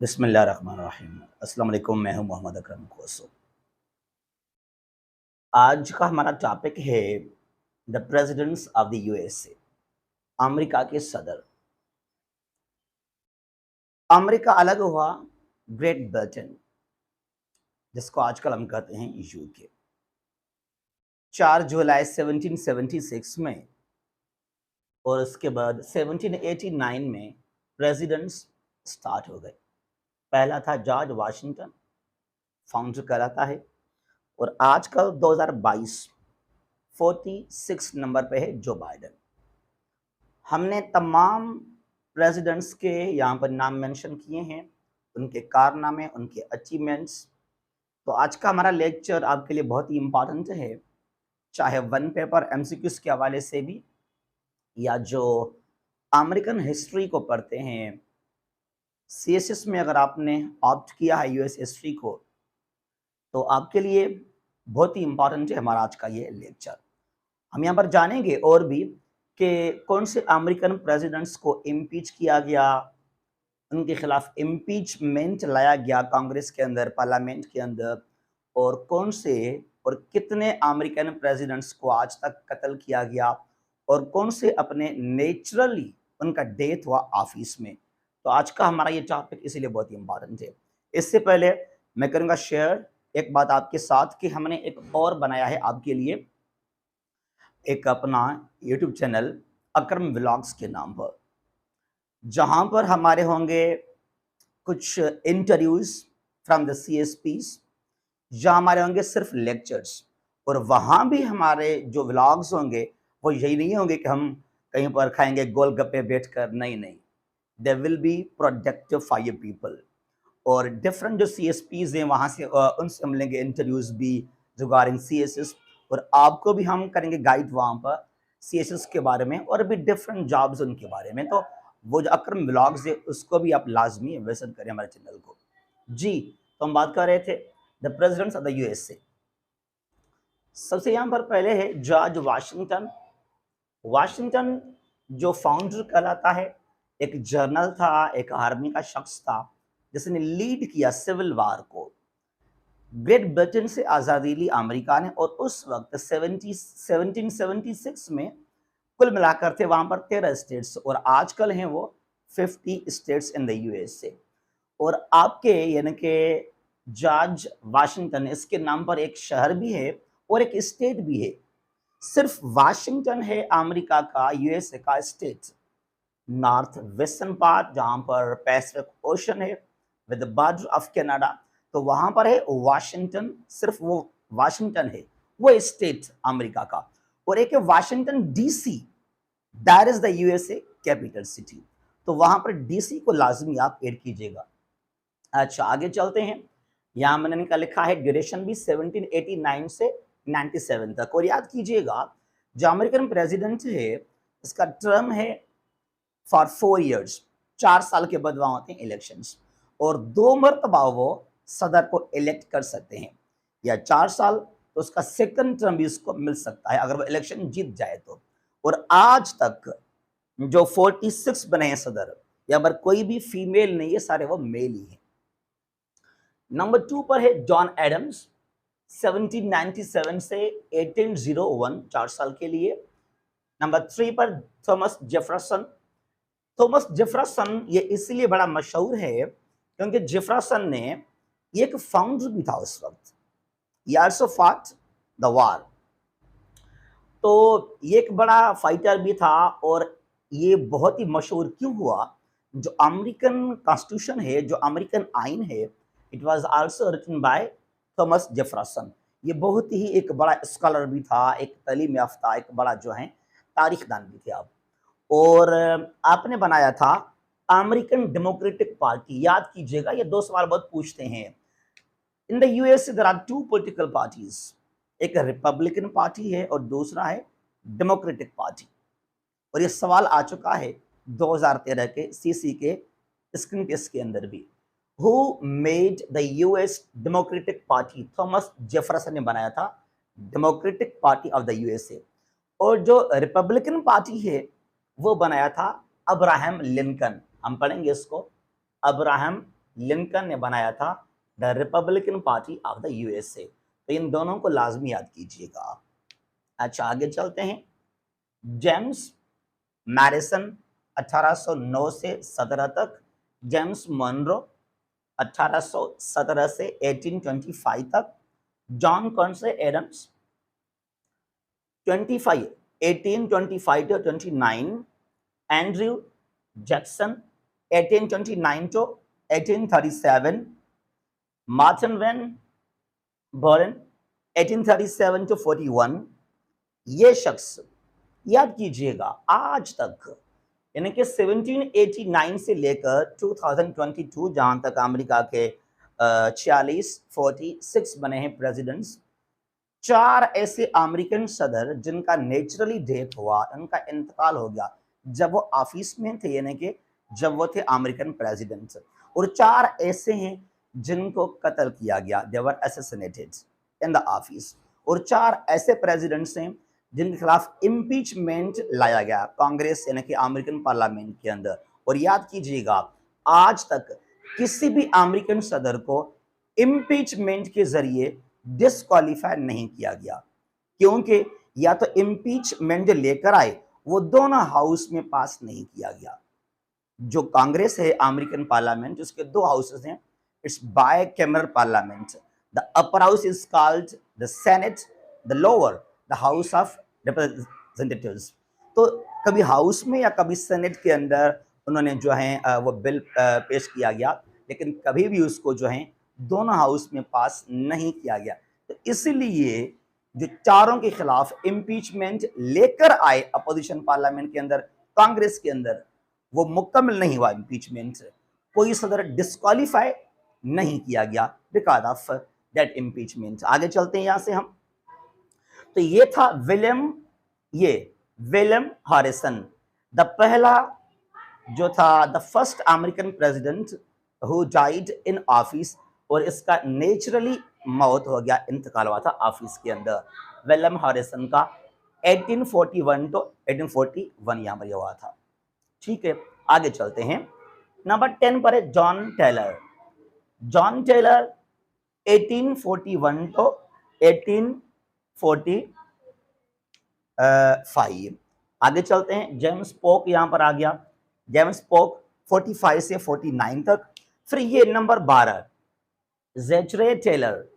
बिस्मिल्लाहिर्रहमानिर्रहीम। अस्सलाम वालेकुम, मैं हूं मोहम्मद अकरम खोसो। आज का हमारा टॉपिक है the presidents of the USA, America के सदर। अमेरिका अलग हुआ ग्रेट ब्रिटेन, जिसको आजकल हम कहते हैं यूके, 4 जुलाई 1776 में, और उसके बाद 1789 में प्रेसिडेंट्स स्टार्ट हो गए। पहला था जॉर्ज वाशिंगटन, फाउंडर कहलाता है, और आजकल 2022 46 नंबर पे है जो बाइडेन। हमने तमाम प्रेसिडेंट्स के यहाँ पर नाम मेंशन किए हैं, उनके कारनामे, उनके अचीवमेंट्स। तो आज का हमारा लेक्चर आपके लिए बहुत ही इम्पोर्टेंट है, चाहे वन पेपर एमसीक्यूज के हवाले से भी, या जो अमेरिकन हिस्ट्री को पढ़ते हैं। सीएसएस में अगर आपने ऑप्ट किया है यूएस हिस्ट्री को, तो आपके लिए बहुत ही इम्पोर्टेंट है हमारा आज का ये लेक्चर। हम यहाँ पर जानेंगे और भी कि कौन से अमेरिकन प्रेसिडेंट्स को इम्पीच किया गया, उनके खिलाफ इम्पीचमेंट लाया गया कांग्रेस के अंदर, पार्लियामेंट के अंदर, और कौन से और कितने अमेरिकन प्रेसिडेंट्स को आज तक कत्ल किया गया, और कौन से अपने नेचुरली उनका डेथ हुआ ऑफिस में। तो आज का हमारा ये टॉपिक इसीलिए बहुत ही इंपॉर्टेंट है। इससे पहले मैं करूँगा शेयर एक बात आपके साथ कि हमने एक और बनाया है आपके लिए, एक अपना YouTube चैनल अकरम व्लॉग्स के नाम पर, जहां पर हमारे होंगे कुछ इंटरव्यूज फ्रॉम द CSPs, जहां हमारे होंगे सिर्फ लेक्चर्स, और वहां भी हमारे जो व्लॉग्स होंगे वो यही नहीं होंगे कि हम कहीं पर खाएंगे गोलगप्पे बैठकर, नहीं नहीं, they will be productive for you people. और डिफरेंट जो CSPs हैं वहाँ से उनसे हम लेंगे इंटरव्यूज भी रिगार्डिंग CSS, और आपको भी हम करेंगे गाइड वहाँ पर CSS के बारे में, और भी डिफरेंट जॉब्स उनके बारे में। तो वो जो अकरम व्लॉग्स है उसको भी आप लाजमी विजिट करें हमारे चैनल को जी। तो हम बात कर रहे थे the presidents of the USA. सबसे यहाँ पर पहले है जॉर्ज वाशिंगटन। वाशिंगटन जो फाउंडर कहलाता है, एक जर्नल था, एक आर्मी का शख्स था जिसने लीड किया सिविल वार को। ग्रेट ब्रिटेन से आज़ादी ली अमेरिका ने, और उस वक्त 1776 में कुल मिलाकर थे वहां पर 13 स्टेट्स, और आजकल हैं वो 50 स्टेट्स इन द यूएसए। और आपके यानी कि जॉर्ज वाशिंगटन, इसके नाम पर एक शहर भी है और एक स्टेट भी है। सिर्फ वाशिंगटन है अमेरिका का, यूएसए का स्टेट, नॉर्थ वेस्टर्न पार्ट जहां पर पैसिफिक ओशन है विद बॉर्डर ऑफ कनाडा, तो वहां पर है वाशिंगटन। सिर्फ वो वाशिंगटन है, वो स्टेट अमेरिका का। और एक है Washington DC, that is the USA capital city. तो वहां पर डीसी को लाजमी आप ऐड कीजिएगा। अच्छा, आगे चलते हैं। यहाँ मैंने इनका लिखा है ड्यूरेशन भी 1789 से 97 तक। और याद कीजिएगा, जो अमेरिकन प्रेसिडेंट है इसका टर्म है फॉर 4 ईयर्स, 4 साल के बाद वहां होते हैं इलेक्शंस, और 2 मरतबा वो सदर को इलेक्ट कर सकते हैं, या 4 साल तो उसका सेकंड टर्म भी उसको मिल सकता है अगर वो इलेक्शन जीत जाए तो। और आज तक जो 46 बने हैं सदर, या पर कोई भी फीमेल नहीं है, सारे वो मेल ही हैं। नंबर 2 पर है जॉन एडम्स, 1797 से 1801, 4 साल के लिए। नंबर 3 पर थॉमस जेफरसन। थॉमस जेफरसन ये इसलिए बड़ा मशहूर है क्योंकि जेफरसन ने एक फाउंडर भी था उस वक्त, ही आल्सो फॉट द वॉर। तो ये एक बड़ा फाइटर भी था, और ये बहुत ही मशहूर क्यों हुआ? जो अमेरिकन कॉन्स्टिट्यूशन है, जो अमेरिकन आइन है, it was also written by Thomas Jefferson. ये बहुत ही एक बड़ा स्कॉलर भी था, एक तालीम याफ्ता, एक बड़ा जो है तारीखदान भी थे आप। और आपने बनाया था अमेरिकन डेमोक्रेटिक पार्टी। याद कीजिएगा, ये 2 सवाल बहुत पूछते हैं। In the USA there are 2 political parties, एक रिपब्लिकन पार्टी है और दूसरा है डेमोक्रेटिक पार्टी। और ये सवाल आ चुका है 2013 के सीसी के स्क्रीन टेस्ट के अंदर भी। Who made the US democratic party? Thomas Jefferson ने बनाया था Democratic party of the USA. और जो रिपब्लिकन पार्टी है वो बनाया था अब्राहम लिंकन। हम पढ़ेंगे इसको, अब्राहम लिंकन ने बनाया था the Republican party of the USA. तो इन दोनों को लाजमी याद कीजिएगा। अच्छा, आगे चलते हैं। जेम्स मैडिसन 1809 से 17 तक, जेम्स मनरो 1817 से 1825 तक, John Quincy Adams 1825 to 29, Andrew Jackson 1829 to 1837, Martin Van Buren 1837 to 41। ये शख्स याद कीजिएगा आज तक, यानी कि 1789 से लेकर 2022 जहां तक अमेरिका के 46 बने हैं प्रेसिडेंट्स, 4 ऐसे अमेरिकन सदर जिनका नेचुरली डेथ हुआ, उनका इंतकाल हो गया जब वो ऑफिस में थे, यानी कि जब वो थे अमेरिकन प्रेसिडेंट्स, और 4 ऐसे हैं जिनको कत्ल किया गया, दे वर असैसिनेटेड इन द ऑफिस, और 4 ऐसे प्रेसिडेंट्स हैं जिनके खिलाफ इम्पीचमेंट लाया गया कांग्रेस यानी कि अमेरिकन पार्लियामेंट के अंदर। और याद कीजिएगा आज तक किसी भी अमेरिकन सदर को इम्पीचमेंट के जरिए डिस्क्वालीफाई नहीं किया गया, क्योंकि या तो इम्पीचमेंट जो लेकर आए वो दोनों हाउस में पास नहीं किया गया। जो कांग्रेस है अमेरिकन पार्लियामेंट, उसके 2 हाउसेस हैं, it's bicameral parliament, the upper house is called the Senate, the lower the house of representatives. तो कभी हाउस में या कभी सेनेट के अंदर उन्होंने जो है वो बिल पेश किया गया, लेकिन कभी भी उसको जो है दोनों हाउस में पास नहीं किया गया। तो इसलिए जो चारों के खिलाफ इम्पीचमेंट लेकर आए अपोजिशन पार्लियामेंट के अंदर, कांग्रेस के अंदर, वो मुकम्मल नहीं हुआ इम्पीचमेंट, कोई सदर डिस्क्वालीफाई नहीं किया गया बिकॉज ऑफ दैट इम्पीचमेंट। आगे चलते हैं यहां से हम। तो ये था विलियम हैरिसन, द पहला जो था, the first American president who died in office, और इसका नेचुरली मौत हो गया, इंतकाल हुआ था ऑफिस के अंदर, विलियम हैरिसन का 1841 to 1841 यहां पर हुआ था। ठीक है, आगे चलते हैं। नंबर 10 पर है John Taylor. John Taylor 1841 to 1845। आगे चलते हैं। जेम्स पोक यहां पर आ गया, जेम्स पोक 45 से 49 तक। फिर ये नंबर 12 ज़ेचरे टेलर।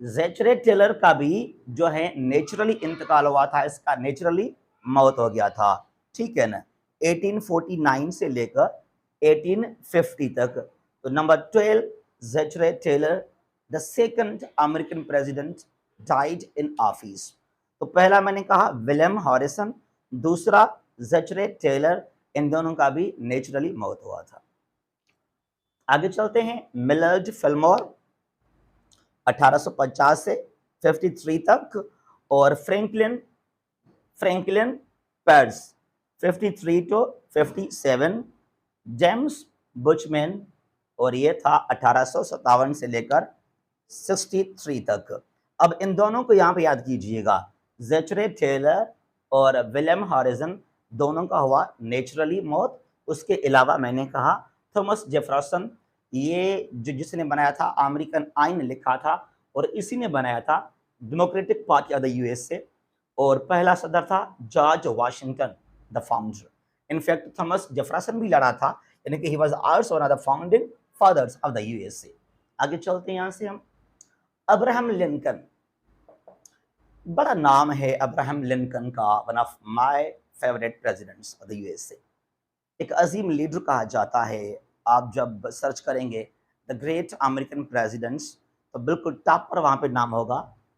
ज़ेचरे टेलर का भी जो है नेचुरली इंतकाल हुआ था, इसका नेचुरली मौत हो गया था। ठीक है ना, 1849 से लेकर 1850 तक। तो number 12 Zachary Taylor, the second American president died in office. तो पहला मैंने कहा विलियम हैरिसन, दूसरा ज़ेचरे टेलर, इन दोनों का भी नेचुरली मौत हुआ था। आगे चलते हैं। मिलर्ड फिल्मोर 1850 से 53 तक, और फ्रैंकलिन पेर्स 53 to 57, जेम्स बुचमैन, और ये था 1857 से लेकर 63 तक। अब इन दोनों को यहाँ पे याद कीजिएगा, ज़ेचरे टेलर और विलियम हैरिसन दोनों का हुआ नेचुरली मौत। उसके अलावा मैंने कहा थॉमस जेफरसन, ये जिसने बनाया था अमेरिकन आइन लिखा था, और इसी ने बनाया था Democratic party of the USA, और पहला सदर था George Washington the founder. In fact Thomas Jefferson भी लड़ा था, यानी कि he was also one of the founding fathers of the USA. आगे चलते हैं यहाँ से हम। अब्राहम लिंकन, बड़ा नाम है अब्राहम लिंकन का, one of my favourite presidents of the USA. एक अजीम लीडर कहा जाता है। आप जब सर्च करेंगे द ग्रेट अमेरिकन प्रेसिडेंट्स, तो बिल्कुल टॉप पर वहां पे नाम होगा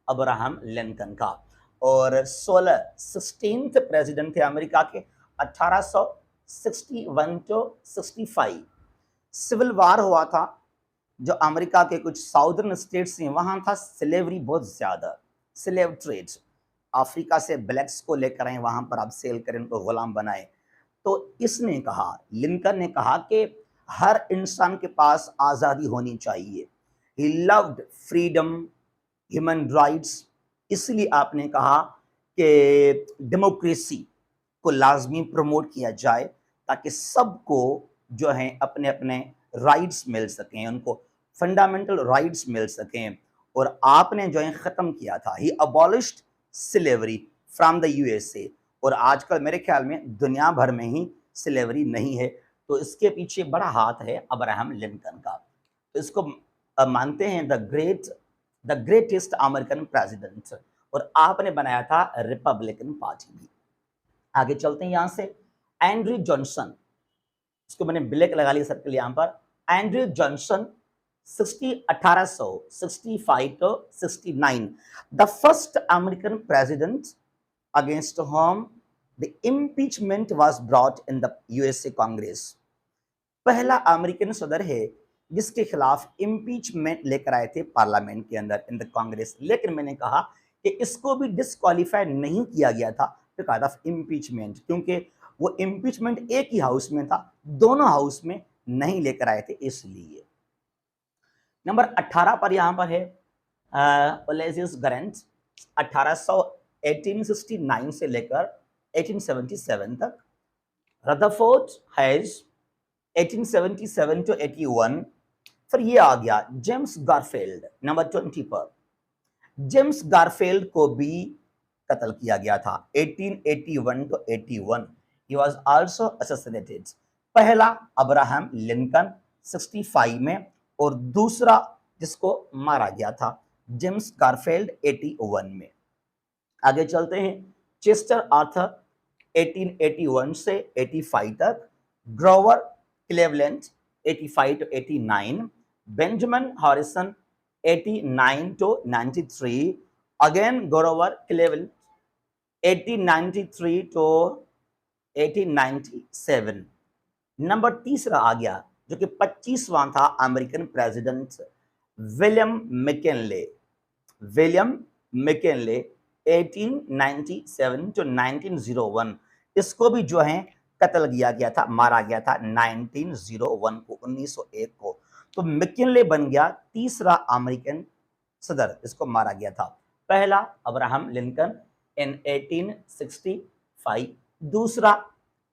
अब्राहम लिंकन का। और 16th प्रेसिडेंट थे अमेरिका के 1861 to 65। सिविल वार हुआ था, जो अमेरिका के कुछ साउदर्न स्टेट्स हैं वहां था स्लेवरी बहुत ज्यादा, स्लेव ट्रेड, अफ्रीका से ब्लैक्स को लेकर आए, वहां पर आप सेल करें, उनको गुलाम बनाए। तो इसने कहा, लिंकन ने कहा कि हर इंसान के पास आज़ादी होनी चाहिए। He loved freedom, human rights, इसलिए आपने कहा कि डेमोक्रेसी को लाजमी प्रमोट किया जाए, ताकि सबको जो है अपने अपने राइट्स मिल सकें, उनको फंडामेंटल राइट्स मिल सकें। और आपने जो है ख़त्म किया था, he abolished slavery from the USA. और आजकल मेरे ख्याल में दुनिया भर में ही स्लेवरी नहीं है, तो इसके पीछे बड़ा हाथ है अब्राहम लिंकन का। तो इसको मानते हैं द ग्रेटेस्ट अमेरिकन प्रेसिडेंट। और आपने बनाया था रिपब्लिकन पार्टी भी। आगे चलते हैं यहां से। एंड्रयू जॉनसन, इसको मैंने ब्लैक लगा लिया सर्कल यहां पर। Andrew Johnson 1865 to 69, the first American president against whom the impeachment was brought in the USA Congress। पहला अमेरिकन सदर है जिसके खिलाफ इम्पीचमेंट लेकर आए थे पार्लियामेंट के अंदर, इन द कांग्रेस। लेकिन मैंने कहा कि इसको भी डिस्क्वालीफाई नहीं किया गया था बिकॉज ऑफ इम्पीचमेंट, क्योंकि वो इम्पीचमेंट एक ही हाउस में था, दोनों हाउस में नहीं लेकर आए थे, इसलिए। नंबर 18 पर यहां पर है उलिसेस ग्रांट। 1869 से लेकर 1877 तक। Rutherford has 1877 to 81। फिर ये आ गया जेम्स गारफील्ड नंबर 20 पर। जेम्स गारफील्ड को भी कत्ल किया गया था 1881 to 81। He was also assassinated. पहला अब्राहम लिंकन 65 में, और दूसरा जिसको मारा गया था जेम्स गारफील्ड 81 में। आगे चलते हैं। चेस्टर आर्थर 1881 से 85 तक। Grover Cleveland 85 to 89। Benjamin Harrison 89 to 93। Again Grover Cleveland 1893 to 1897। Number तीसरा आ गया जो कि 25वां था American president William McKinley. William McKinley 1897 to 1901। इसको भी जो है कत्ल किया गया था, मारा गया था 1901 को, 1901 को। तो मैकिनले बन गया तीसरा अमेरिकन सदर जिसको मारा गया था। पहला अब्राहम लिंकन इन 1865, दूसरा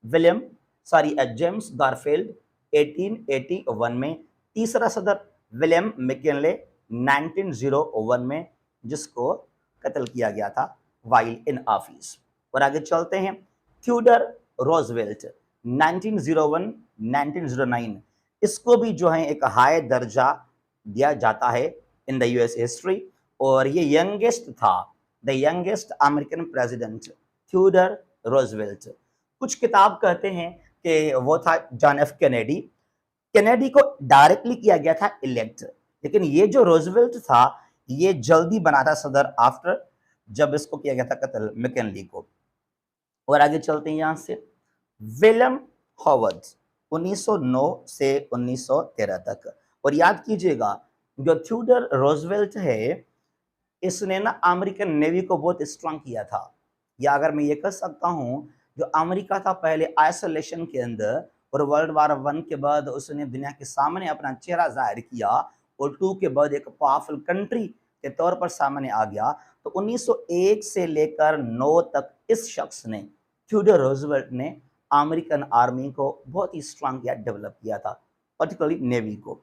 जेम्स गारफील्ड 1881 में, तीसरा सदर विलियम मैकिनले 1901 में, जिसको कत्ल किया गया था वाइल इन ऑफिस। और आगे चलते हैं। Theodore Roosevelt 1901-1909। इसको भी जो है एक हाई दर्जा दिया जाता है इन द यूएस हिस्ट्री, और ये यंगेस्ट था, the youngest American president Theodore Roosevelt. कुछ किताब कहते हैं कि वो था जॉन एफ कैनेडी। कैनेडी को डायरेक्टली किया गया था इलेक्ट, लेकिन ये जो रोजवेल्ट था ये जल्दी बना था सदर आफ्टर जब इसको किया गया था कत्ल मैकिनले को। और आगे चलते हैं यहां से। विलियम हॉवर्ड 1909 से 1913 तक। और याद कीजिएगा जो थियोडर रोजवेल्ट है इसने ना अमेरिकन नेवी को बहुत स्ट्रांग किया था, या अगर मैं ये कह सकता हूं जो अमेरिका था पहले आइसोलेशन के अंदर, और वर्ल्ड वार 1 के बाद उसने दुनिया के सामने अपना चेहरा जाहिर किया, और 2 के बाद एक पावरफुल कंट्री के तौर पर सामने आ गया। तो 1901 से लेकर 9 तक इस शख्स ने, थियोडर रोजवेल्ट ने, अमेरिकन आर्मी को बहुत ही स्ट्रांग किया, डेवलप किया था, पर्टिकुलरली नेवी को।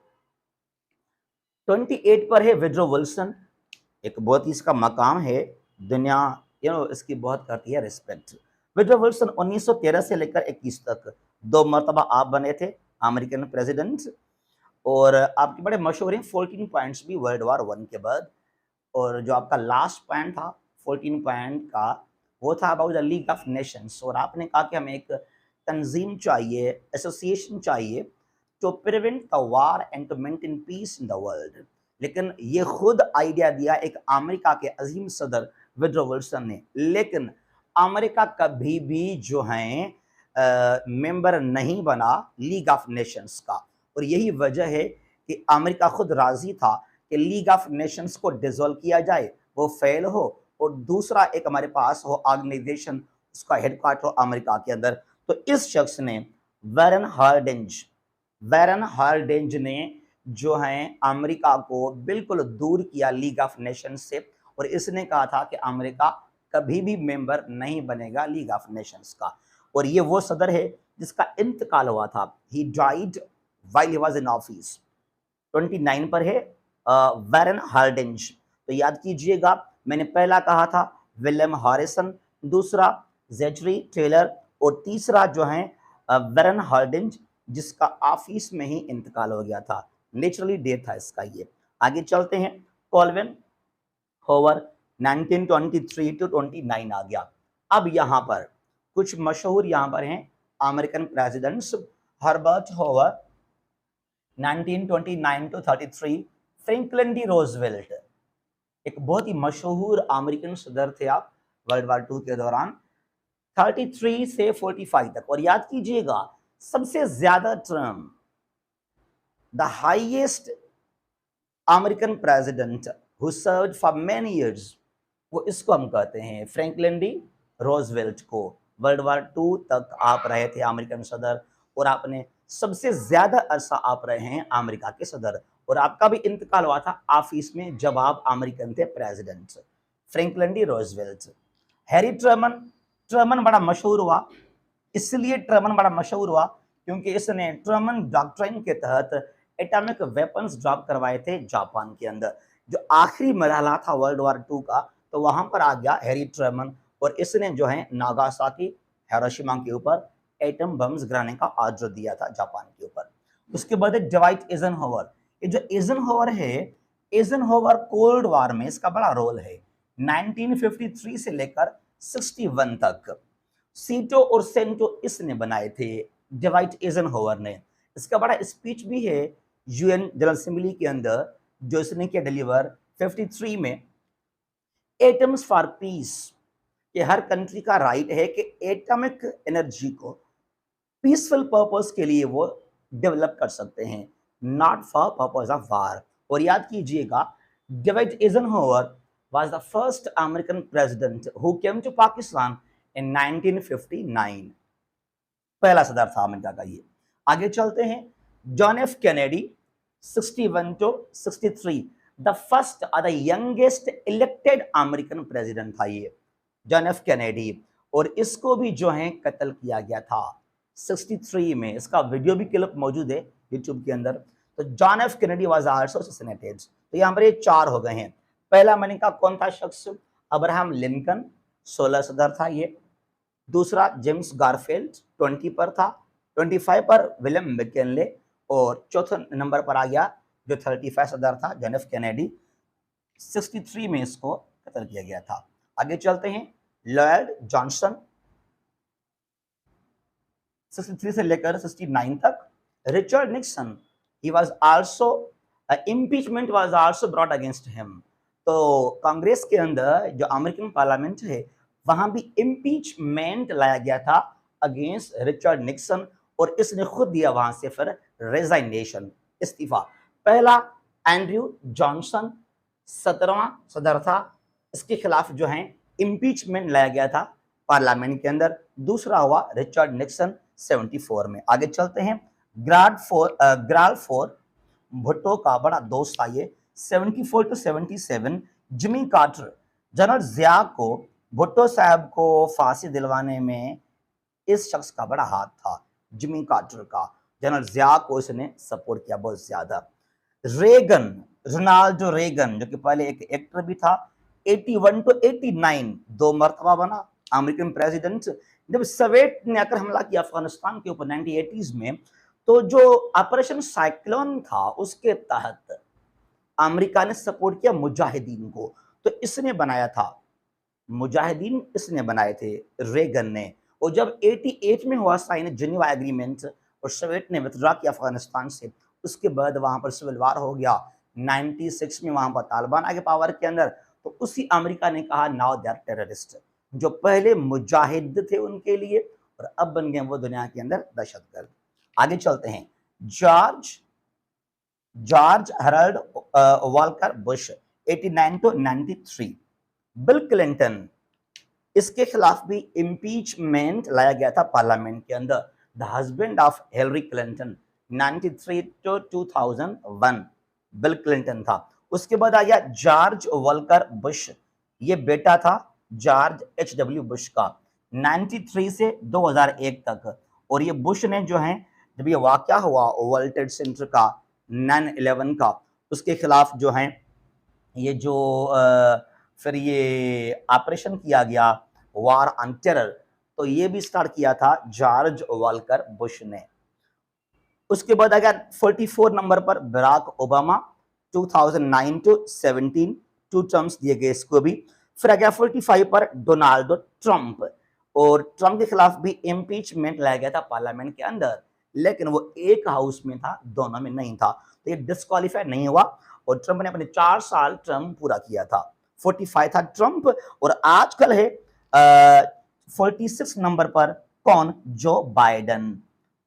28 पर है वुडरो विल्सन। एक बहुत ही इसका मकाम है, दुनिया इसकी बहुत करती है रिस्पेक्ट। वुडरो विल्सन 1913 से लेकर 21 तक 2 मरतबा आप बने थे अमेरिकन प्रेसिडेंट, और आपके बड़े मशहूर हैं 14 पॉइंट्स भी वर्ल्ड वार 1 के बाद। और जो आपका लास्ट पॉइंट था 14 पॉइंट का, वो था about the league of Nations. और आपने कहा कि हमें एक तंजीम चाहिए, एसोसिएशन चाहिए to prevent the war and to maintain peace in the world. लेकिन ये खुद आइडिया दिया एक अमेरिका के अजीम सदर वुडरो विल्सन ने, लेकिन अमेरिका कभी भी जो है मेंबर नहीं बना लीग ऑफ नेशंस का। और यही वजह है कि अमेरिका खुद राजी था कि लीग ऑफ नेशंस को डिसॉल्व किया जाए, वो फेल हो, और दूसरा एक हमारे पास हो ऑर्गेनाइजेशन, उसका हेडक्वार्टर अमेरिका के अंदर। तो इस शख्स ने वैरन हार्डिंज ने जो है अमेरिका को बिल्कुल दूर किया लीग ऑफ नेशंस से, और इसने कहा था कि अमेरिका कभी भी मेंबर नहीं बनेगा लीग ऑफ नेशंस का। और ये वो सदर है जिसका इंतकाल हुआ था। He died while he was in office। 29 पर है वैरन हार्डिंज। तो याद कीजिएगा, मैंने पहला कहा था विलियम हॉरिसन, दूसरा जेचरी टेलर और तीसरा जो है वैरन हार्डिंज, जिसका ऑफिस में ही इंतकाल हो गया था, नेचुरली डेथ था इसका ये। आगे चलते हैं, कॉल्विन होवर 1923 टू 29 आ गया। अब यहाँ पर कुछ मशहूर यहाँ पर हैं American presidents. Herbert Hoover 1929 to 33, Franklin D Roosevelt, एक बहुत ही मशहूर अमेरिकन सदर थे आप वर्ल्ड वार 2 के दौरान, 33 से 45 तक। और याद कीजिएगा, सबसे ज्यादा term, the highest American president who served for many years, वो इसको हम कहते हैं फ्रैंकलिन डी रोजवेल्ट को। वर्ल्ड वार 2 तक आप रहे थे अमेरिकन सदर, और आपने सबसे ज्यादा अरसा आप रहे हैं अमेरिका के सदर, और आपका भी इंतकाल हुआ था ऑफिस में जब आप अमेरिकन थे president, Franklin D Roosevelt. Harry Truman, Truman बड़ा मशहूर हुआ, इसलिए ट्रूमन बड़ा मशहूर हुआ क्योंकि इसने ट्रूमन डॉक्ट्रिन के तहत एटॉमिक वेपन्स ड्रॉप करवाए थे जापान के अंदर। जो आखिरी मरहला था वर्ल्ड वार 2 का, तो वहां पर आ गया हैरी ट्रूमन, और इसने जो है नागासाकी, हिरोशिमा के ऊपर एटम बम्स गिराने का ऑर्डर दिया था जापान के ऊपर। उसके बाद dwight eisenhower, ये जो eisenhower है, eisenhower कोल्ड वार में इसका बड़ा रोल है। 1953 से लेकर 61 तक सीटो और सेंटो इसने बनाए थे, dwight eisenhower ने। इसका बड़ा स्पीच भी है यूएन जनरल असेंबली के अंदर, जो इसने किया डिलीवर 53 में। एटम्स फॉर पीस, ये हर कंट्री का राइट है कि एटॉमिक एनर्जी को पीसफुल पर्पस के लिए वो डेवलप कर सकते हैं, not for purpose of war. और याद कीजिएगा, dwight eisenhower was the first American president who came to Pakistan in 1959, पहला सदर था अमेरिका का ये। आगे चलते हैं, John F Kennedy 61 to 63, the first और the youngest elected American president था ये जॉन एफ कैनेडी, और इसको भी जो है कत्ल किया गया था 63 में। इसका वीडियो भी क्लिप मौजूद है यूट्यूब के अंदर। तो John F Kennedy was also assassinated. तो यहाँ पर ये 4 हो गए हैं। पहला मैंने कहा कौन था शख्स, अब्राहम लिंकन, 16 सदर था ये। दूसरा जेम्स गारफील्ड 20 पर था, 25 पर विलियम मैकिनले, और चौथे नंबर पर आ गया जो 35 सदर था जॉन एफ कैनेडी। 63 में इसको कत्ल किया गया था। आगे चलते हैं, लॉयड जॉनसन 63 से लेकर 69 तक। Richard Nixon, he was also impeachment was also brought against him. तो कांग्रेस के अंदर जो अमेरिकन पार्लियामेंट है, वहां भी इम्पीचमेंट लाया गया था अगेंस्ट रिचर्ड निक्सन, और इसने खुद दिया वहां से फिर रेजाइनेशन, इस्तीफा। पहला एंड्रयू जॉनसन 17वां सदर था, इसके खिलाफ जो है इम्पीचमेंट लाया गया था पार्लियामेंट के अंदर। दूसरा हुआ रिचर्ड निक्सन 74 में। आगे चलते हैं, ग्रालफोर भुट्टो का बड़ा दोस्त था ये 74 टू 77। जिमी कार्टर, जनरल जिया को भुट्टो साहब को फांसी दिलवाने में इस शख्स का बड़ा हाथ था, जिमी कार्टर का। जनरल जिया को इसने सपोर्ट किया बहुत ज्यादा। रेगन, रोनाल्डो रेगन, जो कि पहले एक एक्टर भी था, 81 टू 89 2 मरतबा बना अमेरिकन प्रेसिडेंट। जब सोवियत ने आकर हमला किया अफगानिस्तान के ऊपर 1980s में, तो जो ऑपरेशन साइक्लोन था उसके तहत अमेरिका ने सपोर्ट किया मुजाहिदीन को, तो इसने बनाया था, मुजाहिदीन इसने बनाए थे रेगन ने। और जब 88 में हुआ साइन जेनेवा एग्रीमेंट और सोवियत ने विथड्रॉ किया अफगानिस्तान से, उसके बाद वहां पर सिविल वार हो गया। 96 में वहां पर तालिबान आगे पावर के अंदर, तो उसी अमेरिका ने कहा नाउ दे आर टेररिस्ट। जो पहले मुजाहिद थे उनके लिए, और अब बन गए वो दुनिया के अंदर दहशतगर्द। आगे चलते हैं, George Harold Walker Bush 89 to 93। Bill Clinton, इसके खिलाफ भी इम्पीचमेंट लाया गया था पार्लियामेंट के अंदर। The husband of Hillary Clinton 93 to 2001 Bill Clinton था। उसके बाद आ गया जॉर्ज वॉलकर बुश, ये बेटा था जॉर्ज HW बुश का 93 से 2001 तक। और ये बुश ने जो है जब ये वाकया हुआ वर्ल्ड ट्रेड सेंटर का 9/11 का, उसके खिलाफ जो है ये जो फिर ये ऑपरेशन किया गया वार ऑन टेरर, तो ये भी स्टार्ट किया था जॉर्ज वॉलकर बुश ने। उसके बाद अगर 44 नंबर पर बराक ओबामा, 2009 टू 17 2 टर्म्स दिए गए इसको भी। फिर आ गया 45 पर डोनाल्ड ट्रंप, और ट्रंप के खिलाफ भी इम्पीचमेंट लाया गया था पार्लियामेंट के अंदर, लेकिन वो एक हाउस में था, दोनों में नहीं था, तो ये डिस्क्वालीफाई नहीं हुआ और ट्रंप ने अपने 4 साल टर्म पूरा किया था। 45 था ट्रंप, और आजकल है 46 नंबर पर कौन, जो बाइडन,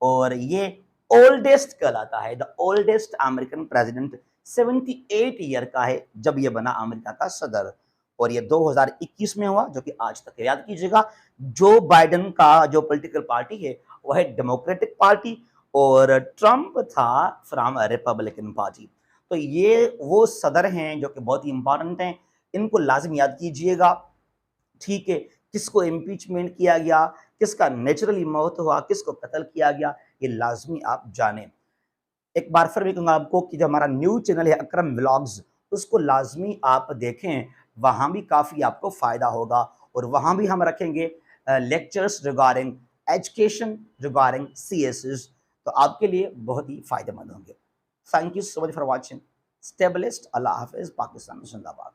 और ये ओल्डेस्ट कहलाता है, the oldest American president 78 year का है जब ये बना अमेरिका का सदर, और ये 2021 में हुआ, जो कि आज तक याद कीजिएगा। जो बाइडेन का जो पॉलिटिकल पार्टी है वो है डेमोक्रेटिक पार्टी, और ट्रंप था फ्रॉम रिपब्लिकन पार्टी। तो ये वो सदर हैं जो कि बहुत ही इंपॉर्टेंट हैं, इनको लाजिम याद कीजिएगा। ठीक है, किसको इम्पीचमेंट किया गया, किसका नेचुरली मौत हुआ, किसको कत्ल किया गया, ये लाजमी आप जानें। एक बार फिर भी कहूँगा आपको कि जो हमारा न्यू चैनल है अकरम व्लॉग्स, उसको लाजमी आप देखें, वहाँ भी काफ़ी आपको फ़ायदा होगा, और वहाँ भी हम रखेंगे lectures regarding education, regarding CSs, तो आपके लिए बहुत ही फ़ायदेमंद होंगे। Thank you so much for watching. Stay blessed, अल्लाह हाफिज़, पाकिस्तान जिंदाबाद।